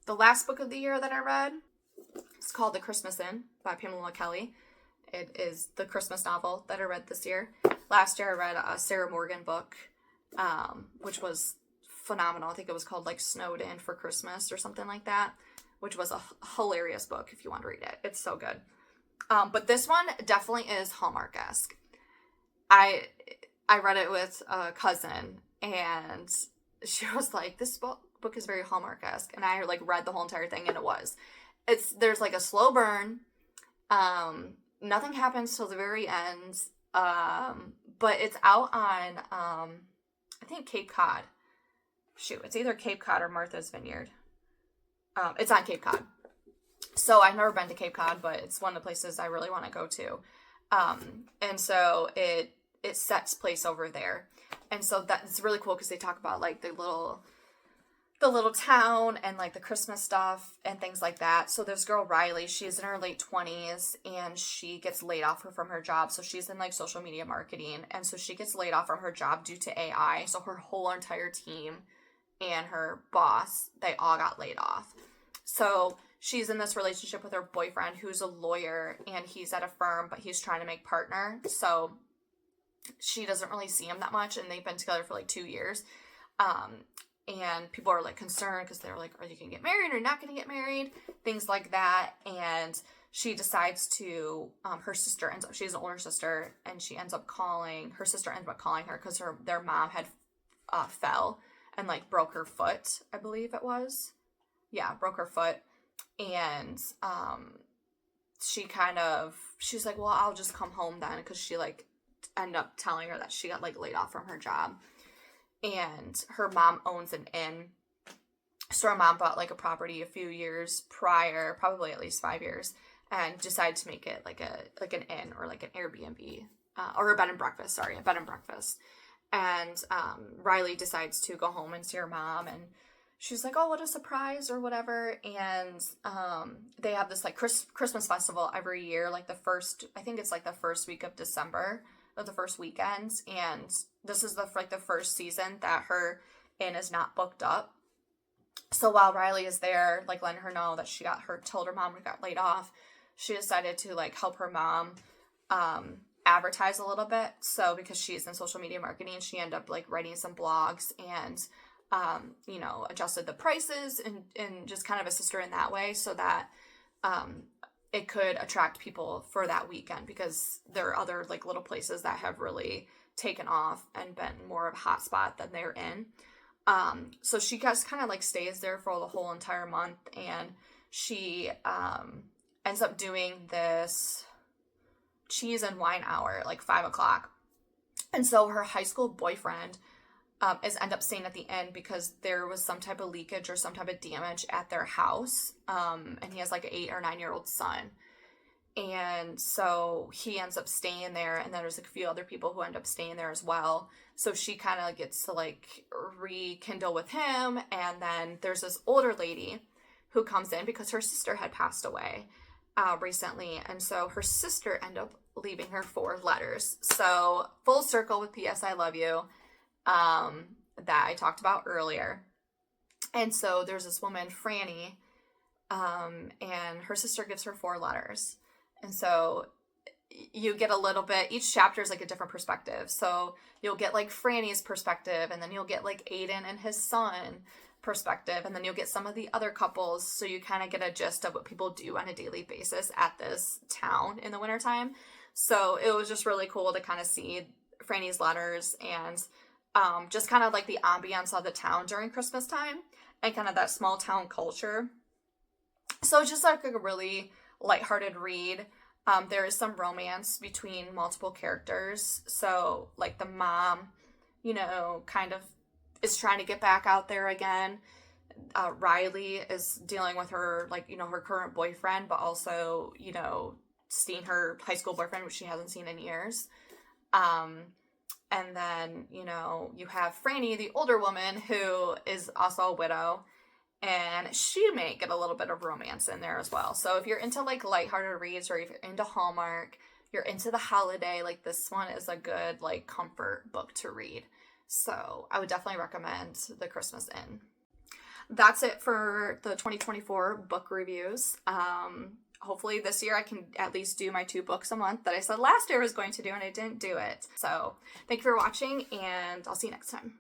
The last book of the year that I read is called The Christmas Inn by Pamela Kelly. It is the Christmas novel that I read this year. Last year I read a Sarah Morgan book, which was phenomenal. I think it was called like Snowed In for Christmas or something like that, which was a hilarious book if you want to read it. It's so good. But this one definitely is Hallmark-esque. I read it with a cousin, and she was like, this book is very Hallmark-esque. And I like read the whole entire thing, and it was. There's like a slow burn. Nothing happens till the very end. But it's out on, I think Cape Cod. Shoot, it's either Cape Cod or Martha's Vineyard. It's on Cape Cod. So I've never been to Cape Cod, but it's one of the places I really want to go to. And so it sets place over there. And so that's really cool because they talk about like the little town and like the Christmas stuff and things like that. So this girl, Riley, she's in her late 20s and she gets laid off from her job. So she's in like social media marketing. And so she gets laid off from her job due to AI. So her whole entire team and her boss, they all got laid off. So she's in this relationship with her boyfriend who's a lawyer, and he's at a firm, but he's trying to make partner. So she doesn't really see him that much, and they've been together for like 2 years. And people are like concerned because they're like, are you going to get married or not going to get married? Things like that. And she decides to, her sister ends up, she has an older sister, and her sister ends up calling her because their mom had fell and like broke her foot, I believe it was. Yeah, broke her foot. And she's like, well, I'll just come home then, because she like ended up telling her that she got like laid off from her job. And her mom owns an inn. So her mom bought like a property a few years prior, probably at least 5 years, and decided to make it like an inn or like an Airbnb, or a bed and breakfast. And Riley decides to go home and see her mom, and she's like, oh, what a surprise or whatever. And they have this like Christmas festival every year, like I think it's like the first week of December, or the first weekend. And this is the first season that her inn is not booked up. So while Riley is there, like letting her know that told her mom got laid off, she decided to like help her mom advertise a little bit. So because she's in social media marketing, she ended up like writing some blogs and adjusted the prices and just kind of assist her in that way, so that it could attract people for that weekend, because there are other like little places that have really taken off and been more of a hot spot than they're in. So she just kind of like stays there for the whole entire month, and she ends up doing this cheese and wine hour at like 5:00. And so her high school boyfriend end up staying at the inn because there was some type of leakage or some type of damage at their house. And he has like an 8 or 9-year-old son. And so he ends up staying there, and then there's like a few other people who end up staying there as well. So she kind of gets to like rekindle with him. And then there's this older lady who comes in because her sister had passed away recently. And so her sister ended up leaving her 4 letters. So full circle with P.S. I Love You. That I talked about earlier. And so there's this woman, Franny, and her sister gives her 4 letters. And so you get a little bit, each chapter is like a different perspective. So you'll get like Franny's perspective, and then you'll get like Aiden and his son perspective, and then you'll get some of the other couples. So you kind of get a gist of what people do on a daily basis at this town in the wintertime. So it was just really cool to kind of see Franny's letters and just kind of like the ambiance of the town during Christmas time and kind of that small town culture. So it's just like a really lighthearted read. There is some romance between multiple characters. So like the mom, kind of is trying to get back out there again. Riley is dealing with her, her current boyfriend, but also, seeing her high school boyfriend, which she hasn't seen in years. And then, you have Franny, the older woman, who is also a widow, and she may get a little bit of romance in there as well. So if you're into like lighthearted reads, or if you're into Hallmark, you're into the holiday, like this one is a good like comfort book to read. So I would definitely recommend The Christmas Inn. that's it for the 2024 book reviews. Hopefully this year I can at least do my 2 books a month that I said last year I was going to do, and I didn't do it. So thank you for watching, and I'll see you next time.